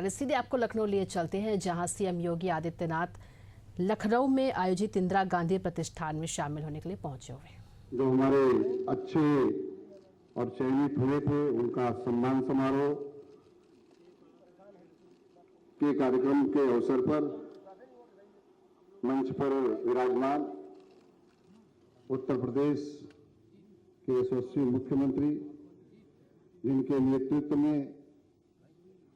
आगे सीधे आपको लखनऊ लिए चलते हैं, जहां सीएम योगी आदित्यनाथ लखनऊ में आयोजित इंदिरा गांधी प्रतिष्ठान में शामिल होने के लिए पहुंचे हुए हैं। जो हमारे अच्छे और चयनित हुए थे, उनका सम्मान समारोह के कार्यक्रम के अवसर पर मंच पर विराजमान उत्तर प्रदेश के यशस्वी मुख्यमंत्री, जिनके नेतृत्व में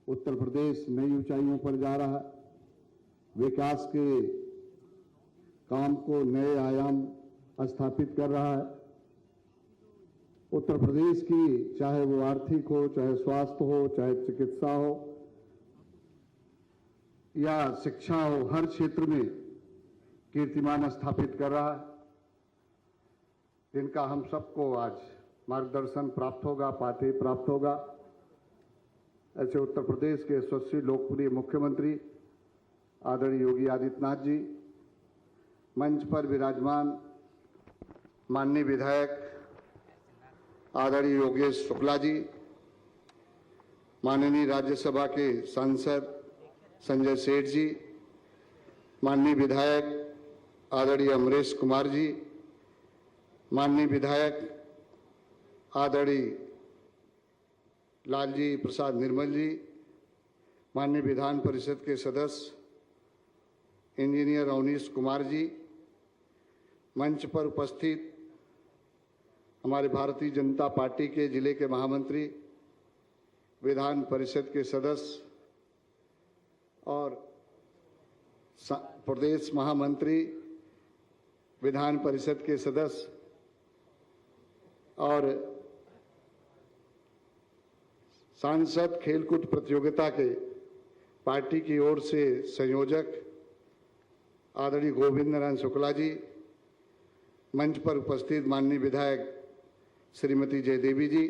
उत्तर प्रदेश नई ऊंचाइयों पर जा रहा है, विकास के काम को नए आयाम स्थापित कर रहा है। उत्तर प्रदेश की चाहे वो आर्थिक हो, चाहे स्वास्थ्य हो, चाहे चिकित्सा हो या शिक्षा हो, हर क्षेत्र में कीर्तिमान स्थापित कर रहा है, जिनका हम सबको आज मार्गदर्शन प्राप्त होगा, पाते प्राप्त होगा। ऐसे उत्तर प्रदेश के यशस्वी लोकप्रिय मुख्यमंत्री आदरणीय योगी आदित्यनाथ जी, मंच पर विराजमान माननीय विधायक आदरणीय योगेश शुक्ला जी, माननीय राज्यसभा के सांसद संजय सेठ जी, माननीय विधायक आदरणीय अमरेश कुमार जी, माननीय विधायक आदरणीय लालजी प्रसाद निर्मल जी, माननीय विधान परिषद के सदस्य इंजीनियर अवनीश कुमार जी, मंच पर उपस्थित हमारे भारतीय जनता पार्टी के जिले के महामंत्री, विधान परिषद के सदस्य और प्रदेश महामंत्री, विधान परिषद के सदस्य और सांसद खेलकूद प्रतियोगिता के पार्टी की ओर से संयोजक आदरणीय गोविंद नारायण शुक्ला जी, मंच पर उपस्थित माननीय विधायक श्रीमती जयदेवी जी,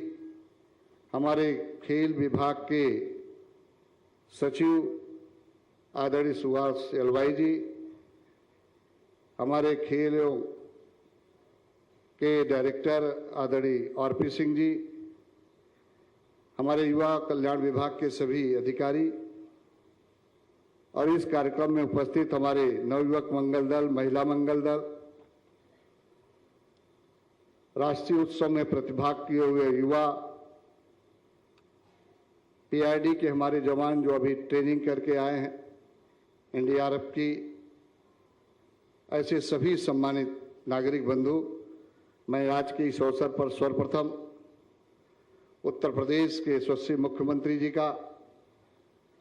हमारे खेल विभाग के सचिव आदरणीय सुभाष एलवाई जी, हमारे खेलों के डायरेक्टर आदरणीय आरपी सिंह जी, हमारे युवा कल्याण विभाग के सभी अधिकारी और इस कार्यक्रम में उपस्थित हमारे नवयुवक मंगल दल, महिला मंगल दल, राष्ट्रीय उत्सव में प्रतिभाग किए हुए युवा, पीआईडी के हमारे जवान जो अभी ट्रेनिंग करके आए हैं एनडीआरएफ की, ऐसे सभी सम्मानित नागरिक बंधु, मैं आज के इस अवसर पर सर्वप्रथम उत्तर प्रदेश के यशस्वी मुख्यमंत्री जी का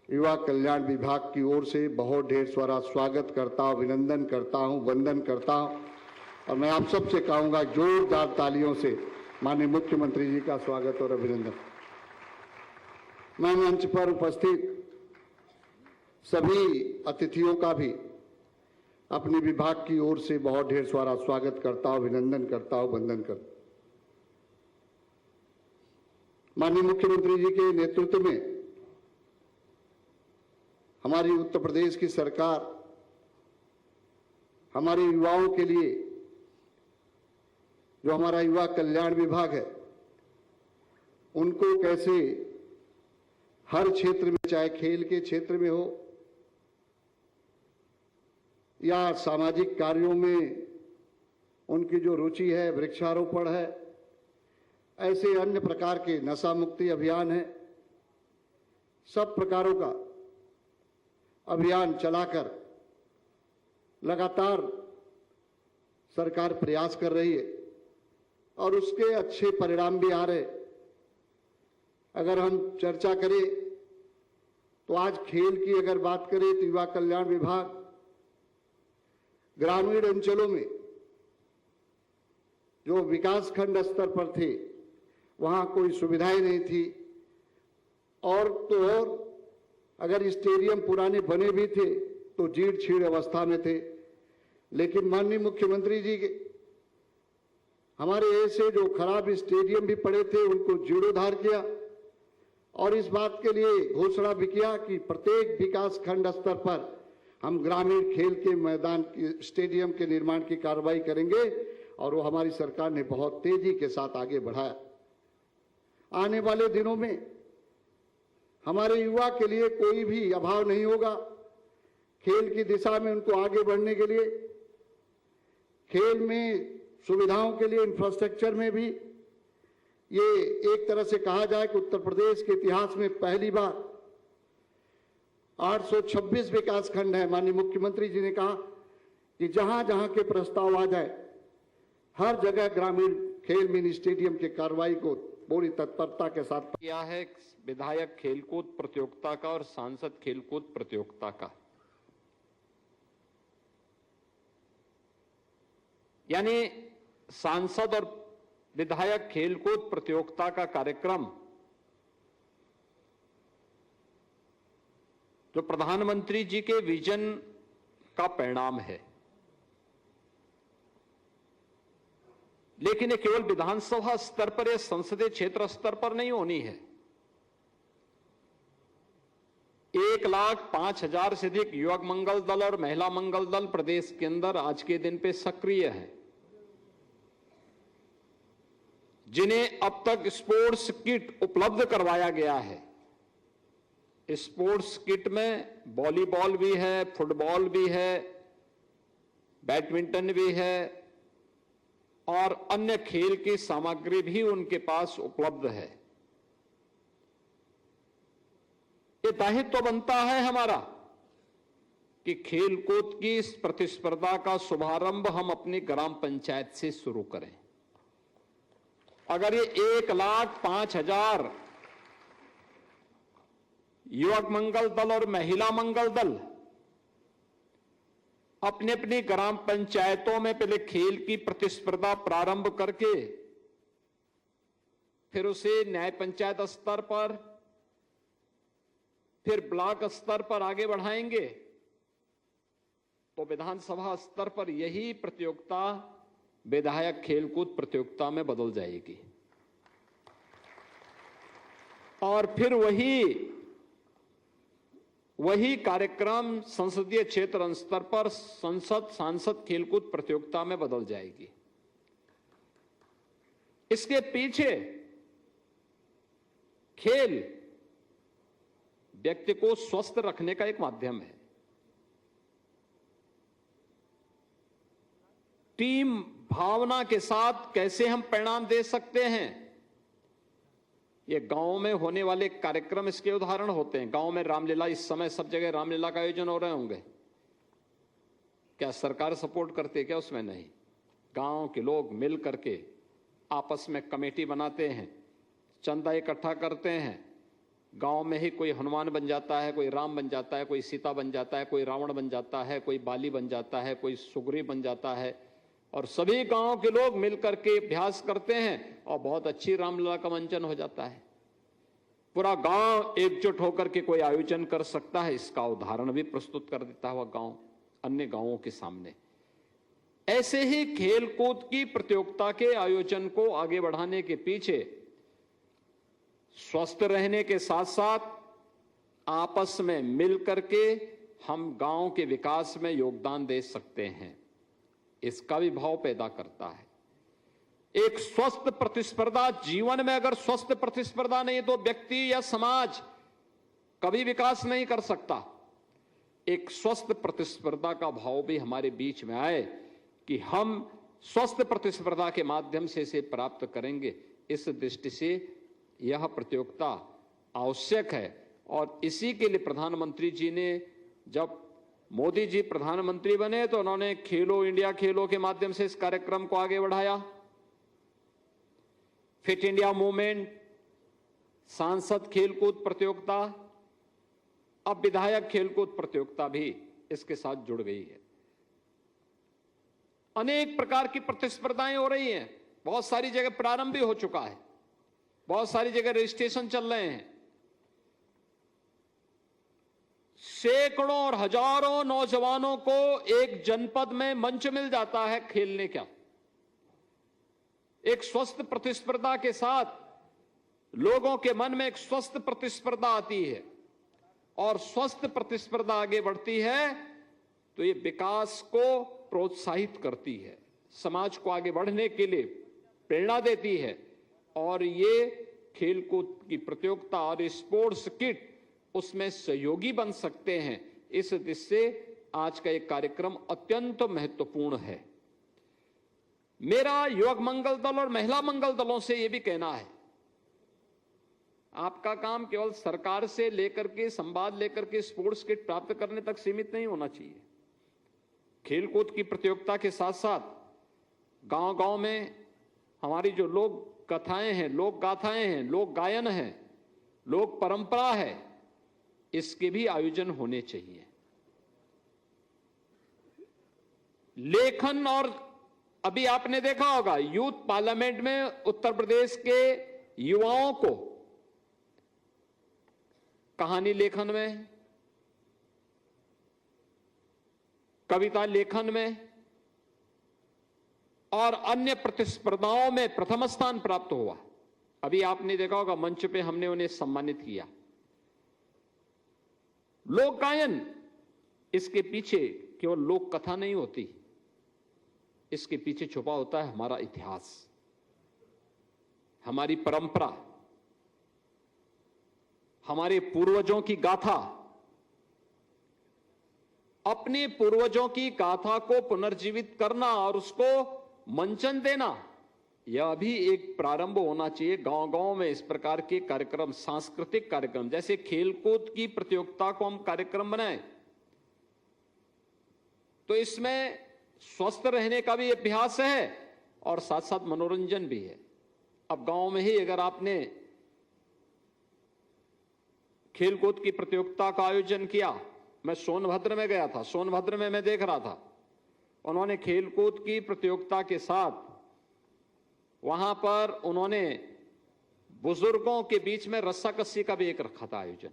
युवा कल्याण विभाग की ओर से बहुत ढेर सारा स्वागत करता हूं, अभिनंदन करता हूं, वंदन करता हूं और मैं आप सबसे कहूंगा जोरदार तालियों से माननीय मुख्यमंत्री जी का स्वागत और अभिनंदन। मैं मंच पर उपस्थित सभी अतिथियों का भी अपने विभाग की ओर से बहुत ढेर सारा स्वागत करता हूं, अभिनंदन करता हूं, वंदन करता हूं। माननीय मुख्यमंत्री जी के नेतृत्व में हमारी उत्तर प्रदेश की सरकार हमारे युवाओं के लिए जो हमारा युवा कल्याण विभाग है, उनको कैसे हर क्षेत्र में, चाहे खेल के क्षेत्र में हो या सामाजिक कार्यों में उनकी जो रुचि है, वृक्षारोपण है, ऐसे अन्य प्रकार के नशा मुक्ति अभियान है, सब प्रकारों का अभियान चलाकर लगातार सरकार प्रयास कर रही है और उसके अच्छे परिणाम भी आ रहे। अगर हम चर्चा करें तो आज खेल की अगर बात करें तो युवा कल्याण विभाग ग्रामीण अंचलों में जो विकास खंड स्तर पर थे, वहां कोई सुविधाएं नहीं थी और तो और अगर स्टेडियम पुराने बने भी थे तो जीर्ण शीर्ण अवस्था में थे। लेकिन माननीय मुख्यमंत्री जी के हमारे ऐसे जो खराब स्टेडियम भी पड़े थे उनको जीर्णोद्धार किया और इस बात के लिए घोषणा भी किया कि प्रत्येक विकास खंड स्तर पर हम ग्रामीण खेल के मैदान स्टेडियम के निर्माण की कार्रवाई करेंगे और वो हमारी सरकार ने बहुत तेजी के साथ आगे बढ़ाया। आने वाले दिनों में हमारे युवा के लिए कोई भी अभाव नहीं होगा। खेल की दिशा में उनको आगे बढ़ने के लिए, खेल में सुविधाओं के लिए, इंफ्रास्ट्रक्चर में भी, ये एक तरह से कहा जाए कि उत्तर प्रदेश के इतिहास में पहली बार 826 विकास खंड है। माननीय मुख्यमंत्री जी ने कहा कि जहां जहां के प्रस्ताव आ जाए, हर जगह ग्रामीण खेल मिनी स्टेडियम की कार्रवाई को पूरी तत्परता के साथ किया है। विधायक खेलकूद प्रतियोगिता का और सांसद खेलकूद प्रतियोगिता का, यानी सांसद और विधायक खेलकूद प्रतियोगिता का कार्यक्रम जो प्रधानमंत्री जी के विजन का परिणाम है। लेकिन ये केवल विधानसभा स्तर पर या संसदीय क्षेत्र स्तर पर नहीं होनी है। 1,05,000 से अधिक युवक मंगल दल और महिला मंगल दल प्रदेश के अंदर आज के दिन पे सक्रिय हैं, जिन्हें अब तक स्पोर्ट्स किट उपलब्ध करवाया गया है। स्पोर्ट्स किट में वॉलीबॉल भी है, फुटबॉल भी है, बैडमिंटन भी है और अन्य खेल की सामग्री भी उनके पास उपलब्ध है। ये दायित्व बनता है हमारा कि खेलकूद की इस प्रतिस्पर्धा का शुभारंभ हम अपनी ग्राम पंचायत से शुरू करें। अगर ये 1,05,000 युवक मंगल दल और महिला मंगल दल अपने अपनी ग्राम पंचायतों में पहले खेल की प्रतिस्पर्धा प्रारंभ करके फिर उसे न्याय पंचायत स्तर पर, फिर ब्लॉक स्तर पर आगे बढ़ाएंगे, तो विधानसभा स्तर पर यही प्रतियोगिता विधायक खेलकूद प्रतियोगिता में बदल जाएगी और फिर वही कार्यक्रम संसदीय क्षेत्र स्तर पर संसद सांसद खेलकूद प्रतियोगिता में बदल जाएगी। इसके पीछे खेल व्यक्ति को स्वस्थ रखने का एक माध्यम है। टीम भावना के साथ कैसे हम परिणाम दे सकते हैं, ये गांव में होने वाले कार्यक्रम इसके उदाहरण होते हैं। गांव में रामलीला, इस समय सब जगह रामलीला का आयोजन हो रहे होंगे। क्या सरकार सपोर्ट करती है? क्या उसमें नहीं। गांव के लोग मिल करके आपस में कमेटी बनाते हैं, चंदा इकट्ठा करते हैं। गांव में ही कोई हनुमान बन जाता है, कोई राम बन जाता है, कोई सीता बन जाता है, कोई रावण बन जाता है, कोई बाली बन जाता है, कोई सुग्रीव बन जाता है और सभी गांव के लोग मिलकर के अभ्यास करते हैं और बहुत अच्छी रामलीला का मंचन हो जाता है। पूरा गांव एकजुट होकर के कोई आयोजन कर सकता है। इसका उदाहरण भी प्रस्तुत कर देता हुआ गांव अन्य गांवों के सामने। ऐसे ही खेलकूद की प्रतियोगिता के आयोजन को आगे बढ़ाने के पीछे स्वस्थ रहने के साथ साथ आपस में मिलकर के हम गांव के विकास में योगदान दे सकते हैं, इसका भी भाव पैदा करता है। एक स्वस्थ प्रतिस्पर्धा, जीवन में अगर स्वस्थ प्रतिस्पर्धा नहीं तो व्यक्ति या समाज कभी विकास नहीं कर सकता। एक स्वस्थ प्रतिस्पर्धा का भाव भी हमारे बीच में आए कि हम स्वस्थ प्रतिस्पर्धा के माध्यम से इसे प्राप्त करेंगे। इस दृष्टि से यह प्रतियोगिता आवश्यक है और इसी के लिए प्रधानमंत्री जी ने, जब मोदी जी प्रधानमंत्री बने तो उन्होंने खेलो इंडिया खेलो के माध्यम से इस कार्यक्रम को आगे बढ़ाया। फिट इंडिया मूवमेंट, सांसद खेलकूद प्रतियोगिता, अब विधायक खेलकूद प्रतियोगिता भी इसके साथ जुड़ गई है। अनेक प्रकार की प्रतिस्पर्धाएं हो रही हैं। बहुत सारी जगह प्रारंभ भी हो चुका है, बहुत सारी जगह रजिस्ट्रेशन चल रहे हैं। सैकड़ों और हजारों नौजवानों को एक जनपद में मंच मिल जाता है खेलने का। एक स्वस्थ प्रतिस्पर्धा के साथ लोगों के मन में एक स्वस्थ प्रतिस्पर्धा आती है और स्वस्थ प्रतिस्पर्धा आगे बढ़ती है तो ये विकास को प्रोत्साहित करती है, समाज को आगे बढ़ने के लिए प्रेरणा देती है। और ये खेलकूद की प्रतियोगिता और स्पोर्ट्स किट उसमें सहयोगी बन सकते हैं। इस दृष्टि से आज का एक कार्यक्रम अत्यंत महत्वपूर्ण है। मेरा युवक मंगल दल और महिला मंगल दलों से यह भी कहना है, आपका काम केवल सरकार से लेकर के संवाद लेकर के स्पोर्ट्स किट प्राप्त करने तक सीमित नहीं होना चाहिए। खेलकूद की प्रतियोगिता के साथ साथ गांव-गांव में हमारी जो लोक कथाएं हैं, लोक गाथाएं हैं, लोक गायन है, लोक परंपरा है, इसके भी आयोजन होने चाहिए। लेखन, और अभी आपने देखा होगा यूथ पार्लियामेंट में उत्तर प्रदेश के युवाओं को कहानी लेखन में, कविता लेखन में और अन्य प्रतिस्पर्धाओं में प्रथम स्थान प्राप्त हुआ। अभी आपने देखा होगा मंच पे हमने उन्हें सम्मानित किया। लोक गायन, इसके पीछे केवल लोक कथा नहीं होती, इसके पीछे छुपा होता है हमारा इतिहास, हमारी परंपरा, हमारे पूर्वजों की गाथा। अपने पूर्वजों की गाथा को पुनर्जीवित करना और उसको मंचन देना, यह भी एक प्रारंभ होना चाहिए। गांव-गांव में इस प्रकार के कार्यक्रम, सांस्कृतिक कार्यक्रम, जैसे खेलकूद की प्रतियोगिता को हम कार्यक्रम बनाएं तो इसमें स्वस्थ रहने का भी अभ्यास है और साथ साथ मनोरंजन भी है। अब गांव में ही अगर आपने खेलकूद की प्रतियोगिता का आयोजन किया, मैं सोनभद्र में गया था, सोनभद्र में मैं देख रहा था, उन्होंने खेलकूद की प्रतियोगिता के साथ वहां पर उन्होंने बुजुर्गों के बीच में रस्साकस्सी का भी एक रखा था आयोजन।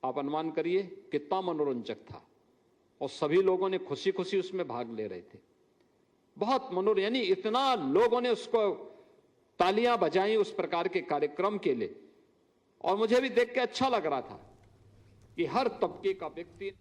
आप अनुमान करिए कितना मनोरंजक था, और सभी लोगों ने खुशी खुशी उसमें भाग ले रहे थे। बहुत मनोरंजन, यानी इतना लोगों ने उसको तालियां बजाई उस प्रकार के कार्यक्रम के लिए, और मुझे भी देख के अच्छा लग रहा था कि हर तबके का व्यक्ति